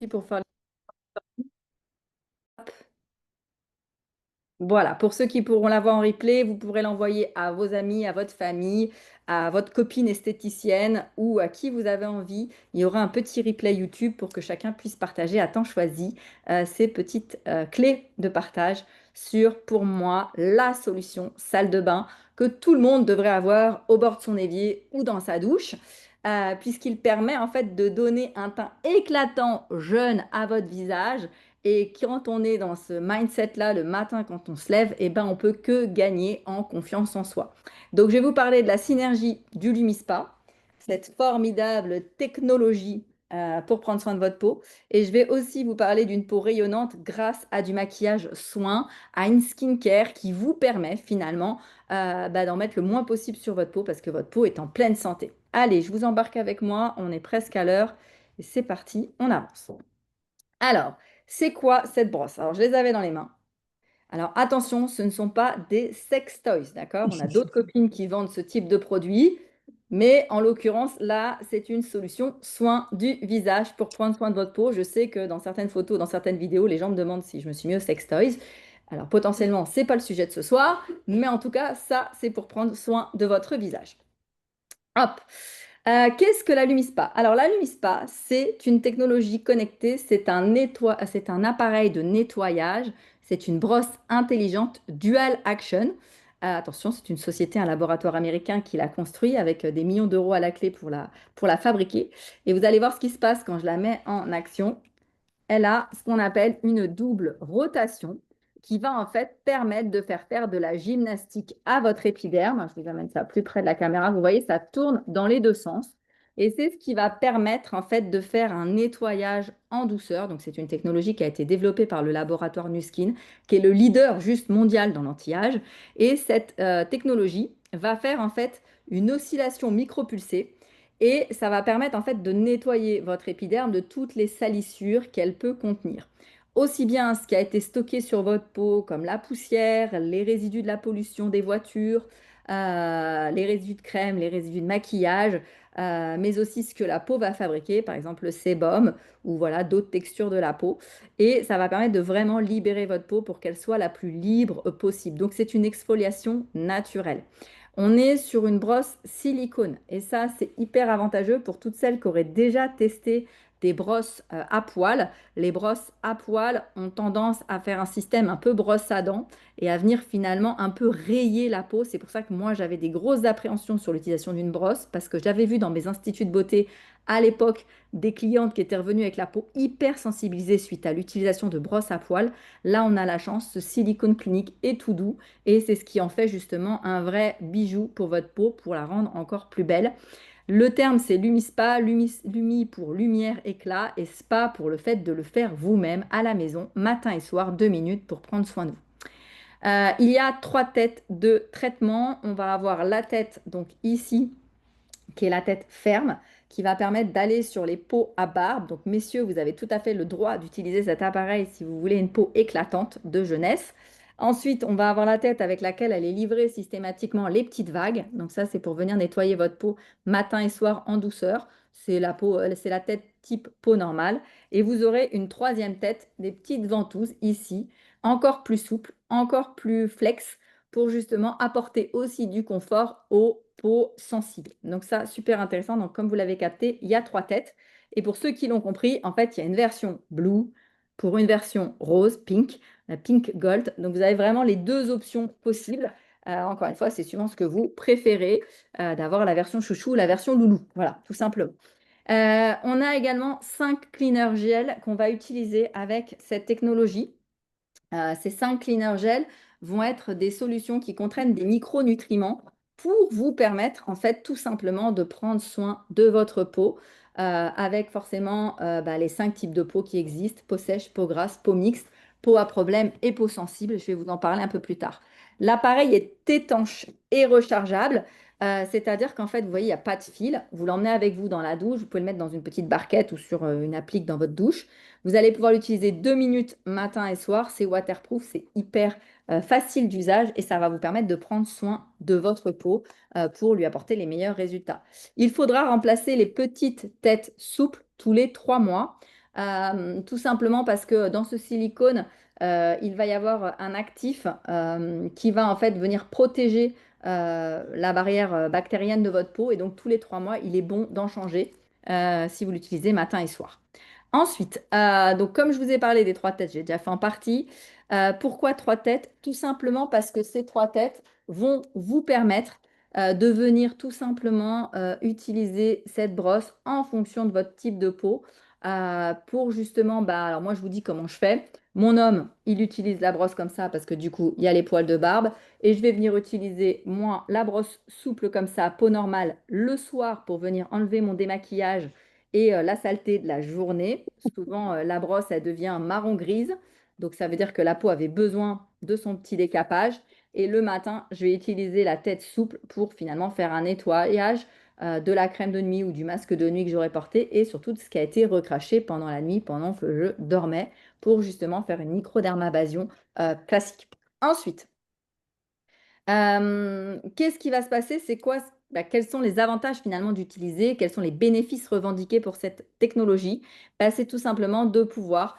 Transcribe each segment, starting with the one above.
pour faire. Voilà, pour ceux qui pourront l'avoir en replay, vous pourrez l'envoyer à vos amis, à votre famille, à votre copine esthéticienne ou à qui vous avez envie. Il y aura un petit replay YouTube pour que chacun puisse partager à temps choisi ces petites clés de partage sur, pour moi, la solution salle de bain que tout le monde devrait avoir au bord de son évier ou dans sa douche. Puisqu'il permet en fait de donner un teint éclatant jeune à votre visage et quand on est dans ce mindset-là le matin quand on se lève, eh ben, on peut que gagner en confiance en soi. Donc, je vais vous parler de la synergie du Lumispa, cette formidable technologie pour prendre soin de votre peau. Et je vais aussi vous parler d'une peau rayonnante grâce à du maquillage soin, à une skincare qui vous permet finalement d'en mettre le moins possible sur votre peau parce que votre peau est en pleine santé. Allez, je vous embarque avec moi, on est presque à l'heure et c'est parti, on avance. Alors, c'est quoi cette brosse? Alors, je les avais dans les mains. Alors, attention, ce ne sont pas des sex toys, d'accord? On a d'autres copines qui vendent ce type de produit, mais en l'occurrence, là, c'est une solution soin du visage pour prendre soin de votre peau. Je sais que dans certaines photos, dans certaines vidéos, les gens me demandent si je me suis mis aux sex toys. Alors, potentiellement, c'est pas le sujet de ce soir, mais en tout cas, ça, c'est pour prendre soin de votre visage. Hop. Qu'est-ce que la Lumispa? Alors, la Lumispa, c'est une technologie connectée, c'est un appareil de nettoyage, c'est une brosse intelligente dual action. Attention, c'est une société, un laboratoire américain qui l'a construit avec des millions d'euros à la clé pour la fabriquer. Et vous allez voir ce qui se passe quand je la mets en action. Elle a ce qu'on appelle une double rotation qui va en fait permettre de faire de la gymnastique à votre épiderme. Je vous amène ça plus près de la caméra. Vous voyez, ça tourne dans les deux sens. Et c'est ce qui va permettre en fait de faire un nettoyage en douceur. Donc c'est une technologie qui a été développée par le laboratoire Nuskin, qui est le leader juste mondial dans l'anti-âge. Et cette technologie va faire en fait une oscillation micropulsée et ça va permettre en fait de nettoyer votre épiderme de toutes les salissures qu'elle peut contenir. Aussi bien ce qui a été stocké sur votre peau, comme la poussière, les résidus de la pollution des voitures, les résidus de crème, les résidus de maquillage, mais aussi ce que la peau va fabriquer, par exemple le sébum ou voilà d'autres textures de la peau. Et ça va permettre de vraiment libérer votre peau pour qu'elle soit la plus libre possible. Donc c'est une exfoliation naturelle. On est sur une brosse silicone et ça, c'est hyper avantageux pour toutes celles qui auraient déjà testé des brosses à poil. Les brosses à poil ont tendance à faire un système un peu brosse à dents et à venir finalement un peu rayer la peau. C'est pour ça que moi, j'avais des grosses appréhensions sur l'utilisation d'une brosse parce que j'avais vu dans mes instituts de beauté à l'époque des clientes qui étaient revenues avec la peau hyper sensibilisée suite à l'utilisation de brosses à poil. Là, on a la chance, ce silicone clinique est tout doux et c'est ce qui en fait justement un vrai bijou pour votre peau pour la rendre encore plus belle. Le terme c'est Lumispa, Lumi pour lumière, éclat et spa pour le fait de le faire vous-même à la maison, matin et soir, 2 minutes pour prendre soin de vous. Il y a trois têtes de traitement. On va avoir la tête donc ici qui est la tête ferme, qui va permettre d'aller sur les peaux à barbe. Donc, messieurs, vous avez tout à fait le droit d'utiliser cet appareil si vous voulez une peau éclatante de jeunesse. Ensuite, on va avoir la tête avec laquelle elle est livrée systématiquement les petites vagues. Donc ça, c'est pour venir nettoyer votre peau matin et soir en douceur. C'est la peau, c'est la tête type peau normale. Et vous aurez une troisième tête, des petites ventouses ici, encore plus souples, encore plus flex, pour justement apporter aussi du confort aux peaux sensibles. Donc ça, super intéressant. Donc comme vous l'avez capté, il y a trois têtes. Et pour ceux qui l'ont compris, en fait, il y a une version blue pour une version rose, pink, la pink gold. Donc vous avez vraiment les deux options possibles. Encore une fois, c'est suivant ce que vous préférez d'avoir la version chouchou ou la version loulou. Voilà, tout simplement. On a également 5 cleaner gel qu'on va utiliser avec cette technologie. Ces 5 cleaner gel vont être des solutions qui contiennent des micronutriments pour vous permettre en fait tout simplement de prendre soin de votre peau avec forcément les 5 types de peau qui existent, peau sèche, peau grasse, peau mixte, peau à problème et peau sensible. Je vais vous en parler un peu plus tard. L'appareil est étanche et rechargeable. C'est-à-dire qu'en fait, vous voyez, il n'y a pas de fil. Vous l'emmenez avec vous dans la douche. Vous pouvez le mettre dans une petite barquette ou sur une applique dans votre douche. Vous allez pouvoir l'utiliser 2 minutes matin et soir. C'est waterproof, c'est hyper facile d'usage et ça va vous permettre de prendre soin de votre peau pour lui apporter les meilleurs résultats. Il faudra remplacer les petites têtes souples tous les 3 mois. Tout simplement parce que dans ce silicone, il va y avoir un actif qui va en fait venir protéger la barrière bactérienne de votre peau. Et donc tous les 3 mois, il est bon d'en changer si vous l'utilisez matin et soir. Ensuite, donc comme je vous ai parlé des 3 têtes, j'ai déjà fait en partie. Pourquoi 3 têtes? Tout simplement parce que ces 3 têtes vont vous permettre de venir tout simplement utiliser cette brosse en fonction de votre type de peau pour justement, bah, alors moi je vous dis comment je fais. Mon homme, il utilise la brosse comme ça parce que du coup, il y a les poils de barbe. Et je vais venir utiliser, moi, la brosse souple comme ça, peau normale, le soir pour venir enlever mon démaquillage et la saleté de la journée. Souvent, la brosse, elle devient marron grise. Donc, ça veut dire que la peau avait besoin de son petit décapage. Et le matin, je vais utiliser la tête souple pour finalement faire un nettoyage de la crème de nuit ou du masque de nuit que j'aurais porté et surtout de ce qui a été recraché pendant la nuit, pendant que je dormais, pour justement faire une microdermabrasion classique. Ensuite, qu'est-ce qui va se passer? C'est quoi? Bah, quels sont les avantages finalement d'utiliser? Quels sont les bénéfices revendiqués pour cette technologie? Bah, c'est tout simplement de pouvoir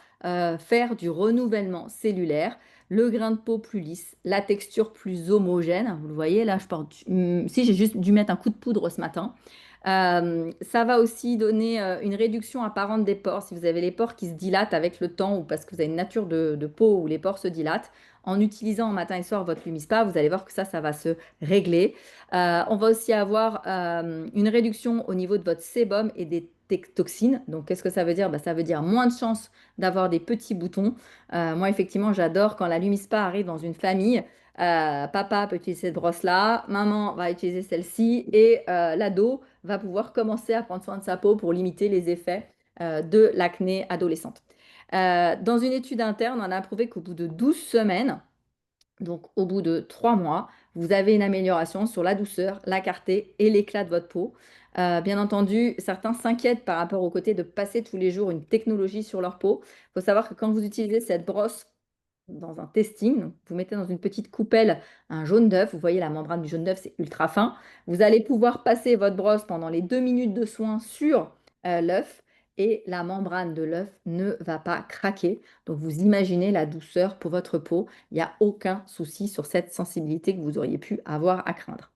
faire du renouvellement cellulaire, le grain de peau plus lisse, la texture plus homogène. Vous le voyez là, je porte. Si j'ai juste dû mettre un coup de poudre ce matin. Ça va aussi donner une réduction apparente des pores. Si vous avez les pores qui se dilatent avec le temps ou parce que vous avez une nature de peau où les pores se dilatent, en utilisant matin et soir votre Lumispa, vous allez voir que ça va se régler. On va aussi avoir une réduction au niveau de votre sébum et des toxines. Donc, qu'est-ce que ça veut dire? Bah, ça veut dire moins de chances d'avoir des petits boutons. Moi, effectivement, j'adore quand la Lumispa arrive dans une famille. Papa peut utiliser cette brosse-là, maman va utiliser celle-ci et l'ado va pouvoir commencer à prendre soin de sa peau pour limiter les effets de l'acné adolescente. Dans une étude interne, on a prouvé qu'au bout de 12 semaines, donc au bout de 3 mois, vous avez une amélioration sur la douceur, la clarté et l'éclat de votre peau. Bien entendu, certains s'inquiètent par rapport au côté de passer tous les jours une technologie sur leur peau. Il faut savoir que quand vous utilisez cette brosse dans un testing, donc vous mettez dans une petite coupelle un jaune d'œuf, vous voyez la membrane du jaune d'œuf, c'est ultra fin. Vous allez pouvoir passer votre brosse pendant les 2 minutes de soin sur l'œuf et la membrane de l'œuf ne va pas craquer. Donc vous imaginez la douceur pour votre peau. Il n'y a aucun souci sur cette sensibilité que vous auriez pu avoir à craindre.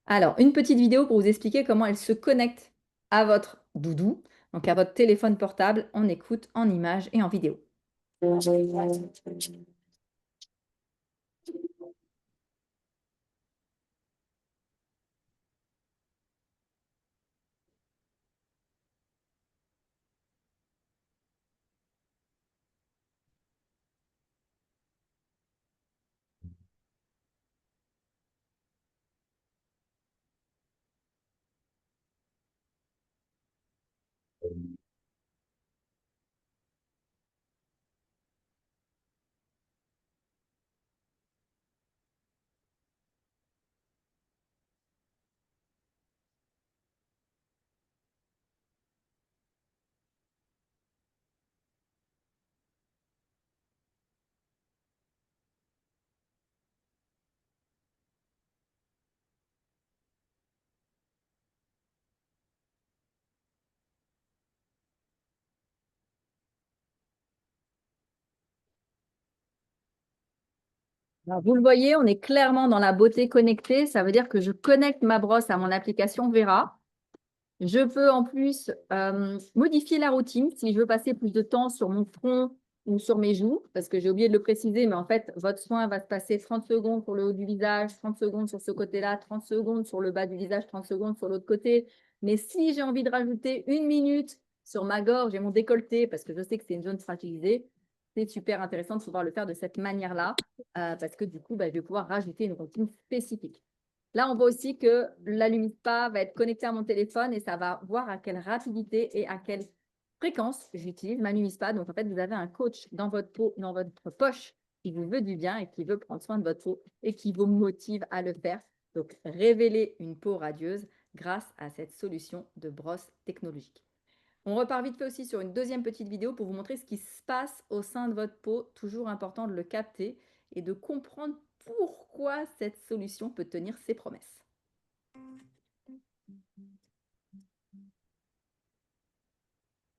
Alors, une petite vidéo pour vous expliquer comment elle se connecte à votre doudou, donc à votre téléphone portable en écoute, en image et en vidéo. Alors, vous le voyez, on est clairement dans la beauté connectée. Ça veut dire que je connecte ma brosse à mon application Vera. Je peux en plus modifier la routine si je veux passer plus de temps sur mon front ou sur mes joues, parce que j'ai oublié de le préciser, mais en fait, votre soin va se passer 30 secondes pour le haut du visage, 30 secondes sur ce côté-là, 30 secondes sur le bas du visage, 30 secondes sur l'autre côté. Mais si j'ai envie de rajouter 1 minute sur ma gorge et mon décolleté, parce que je sais que c'est une zone fragilisée, c'est super intéressant de pouvoir le faire de cette manière-là, parce que du coup, bah, je vais pouvoir rajouter une routine spécifique. Là, on voit aussi que l'Allumispa va être connecté à mon téléphone et ça va voir à quelle rapidité et à quelle fréquence j'utilise ma Lumispa. Donc, en fait, vous avez un coach dans votre peau, dans votre poche qui vous veut du bien et qui veut prendre soin de votre peau et qui vous motive à le faire. Donc, révéler une peau radieuse grâce à cette solution de brosse technologique. On repart vite fait aussi sur une deuxième petite vidéo pour vous montrer ce qui se passe au sein de votre peau. Toujours important de le capter et de comprendre pourquoi cette solution peut tenir ses promesses.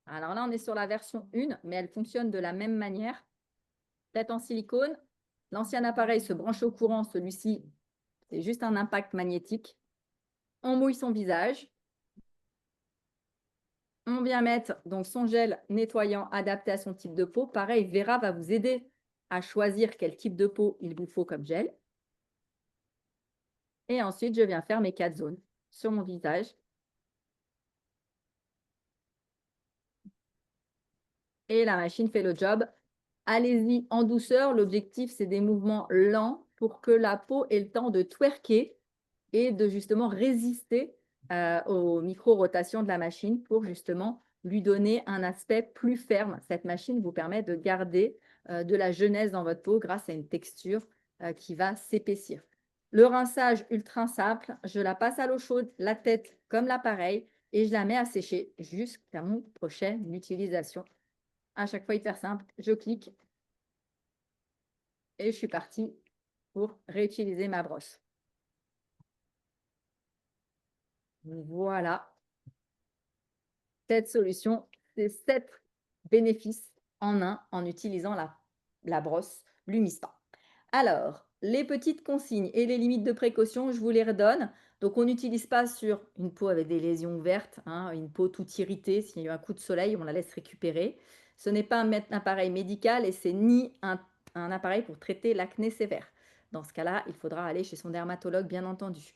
Alors là, on est sur la version 1, mais elle fonctionne de la même manière. Tête en silicone. L'ancien appareil se branche au courant. Celui-ci, c'est juste un impact magnétique. On mouille son visage. On vient mettre donc son gel nettoyant adapté à son type de peau. Pareil, Vera va vous aider à choisir quel type de peau il vous faut comme gel. Et ensuite, je viens faire mes 4 zones sur mon visage. Et la machine fait le job. Allez-y en douceur. L'objectif, c'est des mouvements lents pour que la peau ait le temps de twerker et de justement résister aux micro-rotations de la machine pour justement lui donner un aspect plus ferme. Cette machine vous permet de garder de la jeunesse dans votre peau grâce à une texture qui va s'épaissir. Le rinçage ultra simple, je la passe à l'eau chaude, la tête comme l'appareil, et je la mets à sécher jusqu'à mon prochaine utilisation. À chaque fois, hyper simple, je clique et je suis partie pour réutiliser ma brosse. Voilà. Cette solution, c'est 7 bénéfices en un en utilisant la brosse Lumispa. Alors, les petites consignes et les limites de précaution, je vous les redonne. Donc, on n'utilise pas sur une peau avec des lésions ouvertes, hein, une peau toute irritée. S'il y a eu un coup de soleil, on la laisse récupérer. Ce n'est pas un appareil médical et c'est ni un appareil pour traiter l'acné sévère. Dans ce cas-là, il faudra aller chez son dermatologue, bien entendu.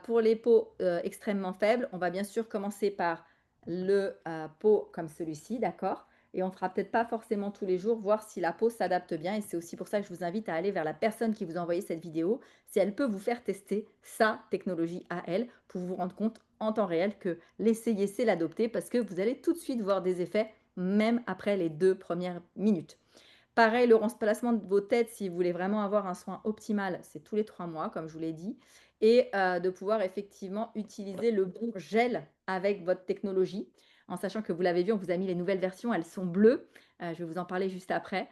Pour les peaux extrêmement faibles, on va bien sûr commencer par le pot comme celui-ci, d'accord? Et on ne fera peut-être pas forcément tous les jours, voir si la peau s'adapte bien. Et c'est aussi pour ça que je vous invite à aller vers la personne qui vous a envoyé cette vidéo, si elle peut vous faire tester sa technologie à elle, pour vous rendre compte en temps réel que l'essayer, c'est l'adopter, parce que vous allez tout de suite voir des effets, même après les 2 premières minutes. Pareil, le remplacement de vos têtes, si vous voulez vraiment avoir un soin optimal, c'est tous les 3 mois, comme je vous l'ai dit, et de pouvoir effectivement utiliser le bon gel avec votre technologie, en sachant que vous l'avez vu, on vous a mis les nouvelles versions, elles sont bleues, je vais vous en parler juste après.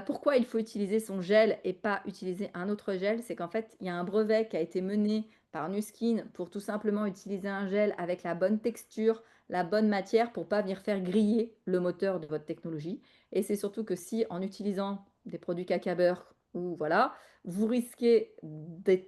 Pourquoi il faut utiliser son gel et pas utiliser un autre gel? C'est qu'en fait, il y a un brevet qui a été mené par Nuskin pour tout simplement utiliser un gel avec la bonne texture, la bonne matière pour pas venir faire griller le moteur de votre technologie. Et c'est surtout que si en utilisant des produits caca beurre ou voilà, vous risquez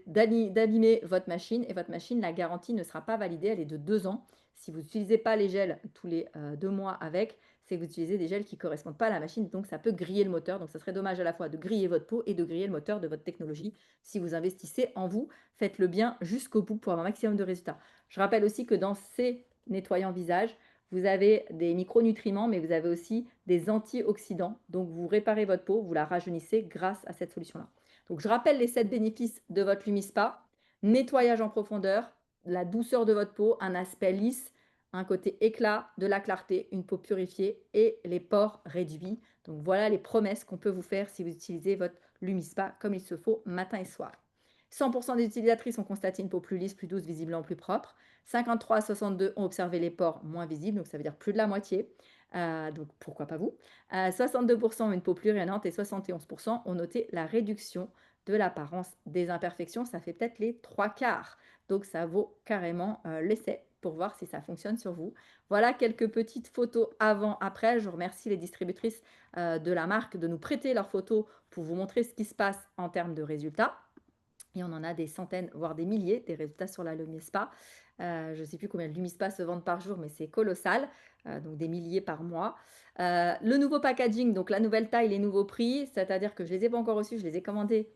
d'abîmer votre machine, et votre machine, la garantie ne sera pas validée, elle est de 2 ans. Si vous n'utilisez pas les gels tous les 2 mois avec, c'est que vous utilisez des gels qui ne correspondent pas à la machine, donc ça peut griller le moteur. Donc ça serait dommage à la fois de griller votre peau et de griller le moteur de votre technologie. Si vous investissez en vous, faites-le bien jusqu'au bout pour avoir un maximum de résultats. Je rappelle aussi que dans ces nettoyants visage, vous avez des micronutriments, mais vous avez aussi des antioxydants. Donc, vous réparez votre peau, vous la rajeunissez grâce à cette solution-là. Donc, je rappelle les 7 bénéfices de votre Lumispa. Nettoyage en profondeur, la douceur de votre peau, un aspect lisse, un côté éclat, de la clarté, une peau purifiée et les pores réduits. Donc, voilà les promesses qu'on peut vous faire si vous utilisez votre Lumispa comme il se faut matin et soir. 100% des utilisatrices ont constaté une peau plus lisse, plus douce, visiblement plus propre. 53 à 62 ont observé les pores moins visibles, donc ça veut dire plus de la moitié. Donc pourquoi pas vous. 62% ont une peau plus rayonnante et 71% ont noté la réduction de l'apparence des imperfections. Ça fait peut-être les 3/4. Donc ça vaut carrément l'essai pour voir si ça fonctionne sur vous. Voilà quelques petites photos avant-après. Je remercie les distributrices de la marque de nous prêter leurs photos pour vous montrer ce qui se passe en termes de résultats. Et on en a des centaines, voire des milliers, des résultats sur la Lumispa. Je ne sais plus combien de Lumispa se vendent par jour, mais c'est colossal, donc des milliers par mois. Le nouveau packaging, donc la nouvelle taille, les nouveaux prix, c'est-à-dire que je ne les ai pas encore reçus, je les ai commandés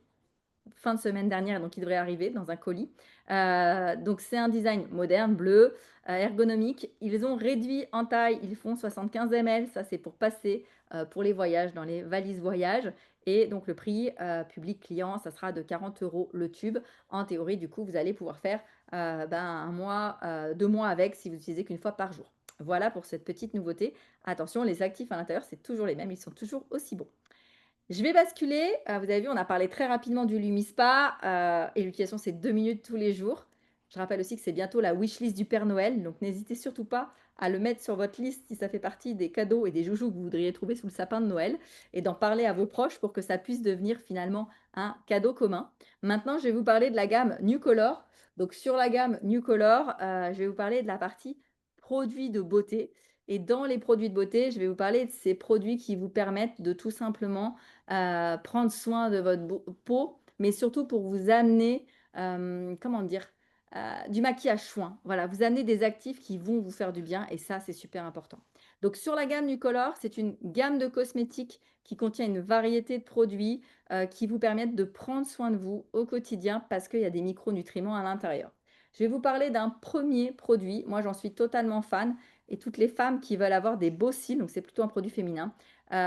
fin de semaine dernière, donc il devrait arriver dans un colis. Donc c'est un design moderne, bleu, ergonomique. Ils ont réduit en taille, ils font 75 ml, ça c'est pour passer pour les voyages, dans les valises voyage. Et donc le prix public client, ça sera de 40 € le tube. En théorie, du coup, vous allez pouvoir faire un mois, 2 mois avec si vous utilisez qu'une fois par jour. Voilà pour cette petite nouveauté. Attention, les actifs à l'intérieur, c'est toujours les mêmes, ils sont toujours aussi bons. Je vais basculer. Vous avez vu, on a parlé très rapidement du Lumispa et l'utilisation, c'est 2 minutes tous les jours. Je rappelle aussi que c'est bientôt la wishlist du Père Noël, donc n'hésitez surtout pas à le mettre sur votre liste si ça fait partie des cadeaux et des joujoux que vous voudriez trouver sous le sapin de Noël et d'en parler à vos proches pour que ça puisse devenir finalement un cadeau commun. Maintenant, je vais vous parler de la gamme New Color. Donc sur la gamme New Color, je vais vous parler de la partie produits de beauté. Et dans les produits de beauté, je vais vous parler de ces produits qui vous permettent de tout simplement prendre soin de votre peau, mais surtout pour vous amener, comment dire, du maquillage soin. Voilà, vous amenez des actifs qui vont vous faire du bien et ça, c'est super important. Donc, sur la gamme Nucolor, c'est une gamme de cosmétiques qui contient une variété de produits qui vous permettent de prendre soin de vous au quotidien parce qu'il y a des micronutriments à l'intérieur. Je vais vous parler d'un premier produit. Moi, j'en suis totalement fan. Et toutes les femmes qui veulent avoir des beaux cils, donc c'est plutôt un produit féminin,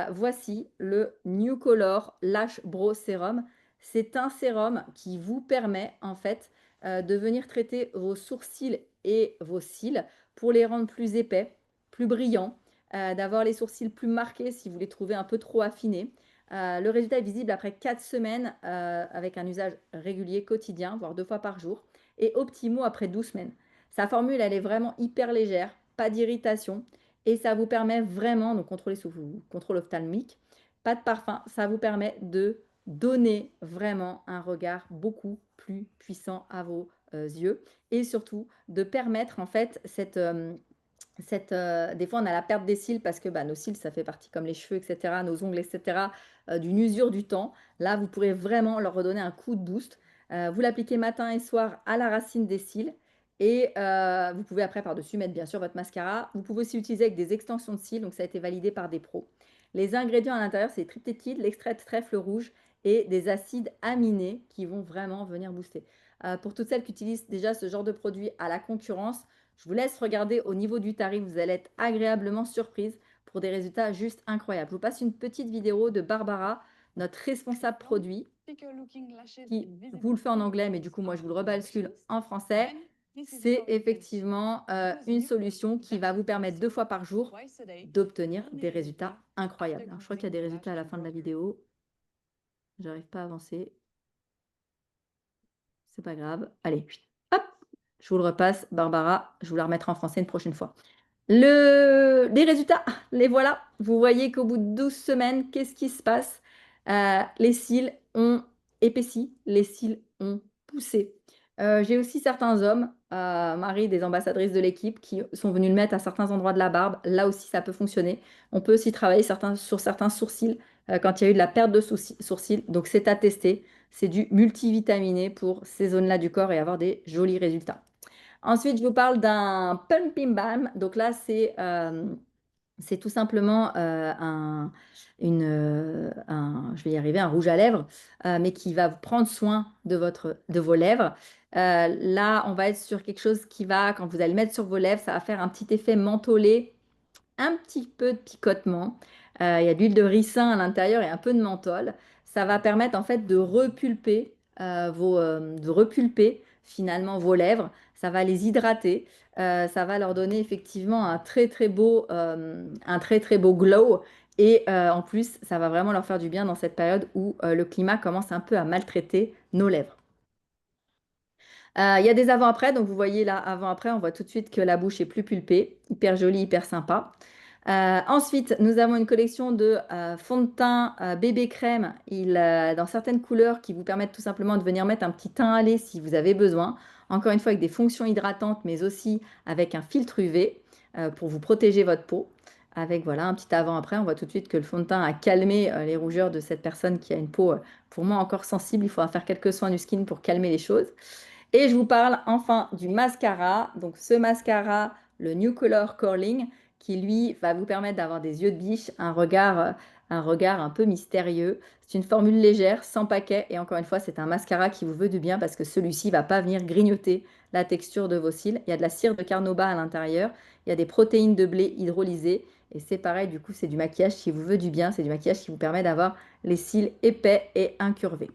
voici le New Color Lash Brow Serum. C'est un sérum qui vous permet en fait de venir traiter vos sourcils et vos cils pour les rendre plus épais, plus brillants, d'avoir les sourcils plus marqués si vous les trouvez un peu trop affinés. Le résultat est visible après 4 semaines avec un usage régulier, quotidien, voire 2 fois par jour, et optimaux après 12 semaines. Sa formule, elle est vraiment hyper légère, pas d'irritation, et ça vous permet vraiment, donc contrôler sous contrôle ophtalmique, pas de parfum, ça vous permet de donner vraiment un regard beaucoup plus puissant à vos yeux, et surtout de permettre en fait des fois, on a la perte des cils parce que bah, nos cils, ça fait partie comme les cheveux, etc., nos ongles, etc., d'une usure du temps. Là, vous pourrez vraiment leur redonner un coup de boost. Vous l'appliquez matin et soir à la racine des cils. Et vous pouvez après, par-dessus, mettre bien sûr votre mascara. Vous pouvez aussi utiliser avec des extensions de cils. Donc, ça a été validé par des pros. Les ingrédients à l'intérieur, c'est tryptétide, l'extrait de trèfle rouge et des acides aminés qui vont vraiment venir booster. Pour toutes celles qui utilisent déjà ce genre de produit à la concurrence, je vous laisse regarder au niveau du tarif, vous allez être agréablement surprise pour des résultats juste incroyables. Je vous passe une petite vidéo de Barbara, notre responsable produit, qui vous le fait en anglais, mais du coup, moi, je vous le rebascule en français. C'est effectivement une solution qui va vous permettre 2 fois par jour d'obtenir des résultats incroyables. Alors, je crois qu'il y a des résultats à la fin de la vidéo. J'arrive pas à avancer. C'est pas grave. Allez, hop, je vous le repasse. Barbara, je vous la remettrai en français une prochaine fois. Les résultats, les voilà. Vous voyez qu'au bout de 12 semaines, qu'est-ce qui se passe? Les cils ont épaissi, les cils ont poussé. J'ai aussi certains hommes, mari des ambassadrices de l'équipe, qui sont venus le mettre à certains endroits de la barbe. Là aussi, ça peut fonctionner. On peut aussi travailler sur certains sourcils quand il y a eu de la perte de sourcils. Donc, c'est à tester. C'est du multivitaminé pour ces zones-là du corps et avoir des jolis résultats. Ensuite, je vous parle d'un Pumping Balm. Donc là, c'est tout simplement je vais y arriver, un rouge à lèvres, mais qui va prendre soin de vos lèvres. Là, on va être sur quelque chose qui va, quand vous allez le mettre sur vos lèvres, ça va faire un petit effet mentholé, un petit peu de picotement. Il y a de l'huile de ricin à l'intérieur et un peu de menthol. Ça va permettre en fait de repulper finalement vos lèvres. Ça va les hydrater. Ça va leur donner effectivement un très très beau glow. Et en plus, ça va vraiment leur faire du bien dans cette période où le climat commence un peu à maltraiter nos lèvres. Il y a des avant-après, donc vous voyez là, avant-après, on voit tout de suite que la bouche est plus pulpée, hyper jolie, hyper sympa. Ensuite, nous avons une collection de fonds de teint bébé crème, dans certaines couleurs qui vous permettent tout simplement de venir mettre un petit teint à lait si vous avez besoin. Encore une fois, avec des fonctions hydratantes, mais aussi avec un filtre UV pour vous protéger votre peau. Avec voilà, un petit avant-après, on voit tout de suite que le fond de teint a calmé les rougeurs de cette personne qui a une peau, pour moi, encore sensible. Il faudra faire quelques soins du skin pour calmer les choses. Et je vous parle enfin du mascara. Donc ce mascara, le New Color Curling, qui lui va vous permettre d'avoir des yeux de biche, un regard un peu mystérieux. C'est une formule légère, sans paquet. Et encore une fois, c'est un mascara qui vous veut du bien parce que celui-ci ne va pas venir grignoter la texture de vos cils. Il y a de la cire de carnauba à l'intérieur. Il y a des protéines de blé hydrolysées. Et c'est pareil, du coup, c'est du maquillage qui vous veut du bien. C'est du maquillage qui vous permet d'avoir les cils épais et incurvés.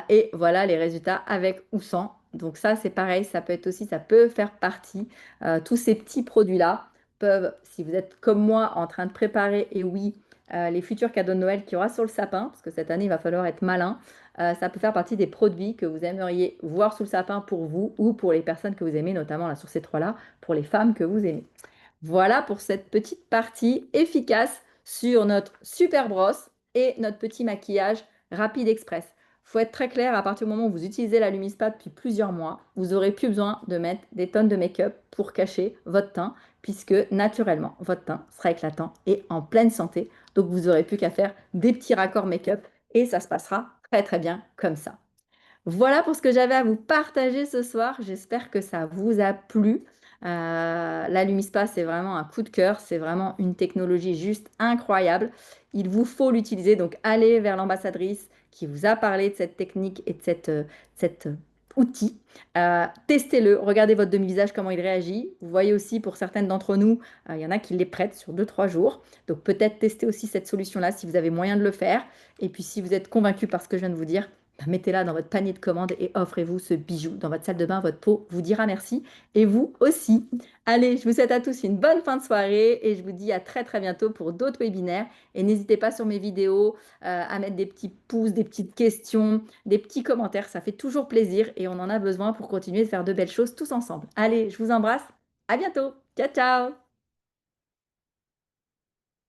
Et voilà les résultats avec ou sans. Donc ça, c'est pareil, ça peut faire partie. Tous ces petits produits-là peuvent, si vous êtes comme moi en train de préparer, et oui, les futurs cadeaux de Noël qu'il y aura sur le sapin, parce que cette année, il va falloir être malin, ça peut faire partie des produits que vous aimeriez voir sous le sapin pour vous ou pour les personnes que vous aimez, notamment là sur ces trois-là, pour les femmes que vous aimez. Voilà pour cette petite partie efficace sur notre super brosse et notre petit maquillage rapide express. faut être très clair, à partir du moment où vous utilisez la Lumispa depuis plusieurs mois, vous n'aurez plus besoin de mettre des tonnes de make-up pour cacher votre teint, puisque naturellement, votre teint sera éclatant et en pleine santé. Donc, vous n'aurez plus qu'à faire des petits raccords make-up et ça se passera très très bien comme ça. Voilà pour ce que j'avais à vous partager ce soir. J'espère que ça vous a plu. La Lumispa, c'est vraiment un coup de cœur. C'est vraiment une technologie juste incroyable. Il vous faut l'utiliser. Donc, allez vers l'ambassadrice qui vous a parlé de cette technique et de cet outil. Testez-le. Regardez votre demi-visage, comment il réagit. Vous voyez aussi, pour certaines d'entre nous, il y en a qui les prêtent sur 2 3 jours. Donc, peut-être tester aussi cette solution-là si vous avez moyen de le faire. Et puis, si vous êtes convaincu par ce que je viens de vous dire, mettez-la dans votre panier de commandes et offrez-vous ce bijou dans votre salle de bain. Votre peau vous dira merci et vous aussi. Allez, je vous souhaite à tous une bonne fin de soirée et je vous dis à très très bientôt pour d'autres webinaires. Et n'hésitez pas sur mes vidéos à mettre des petits pouces, des petites questions, des petits commentaires. Ça fait toujours plaisir et on en a besoin pour continuer de faire de belles choses tous ensemble. Allez, je vous embrasse. À bientôt. Ciao, ciao.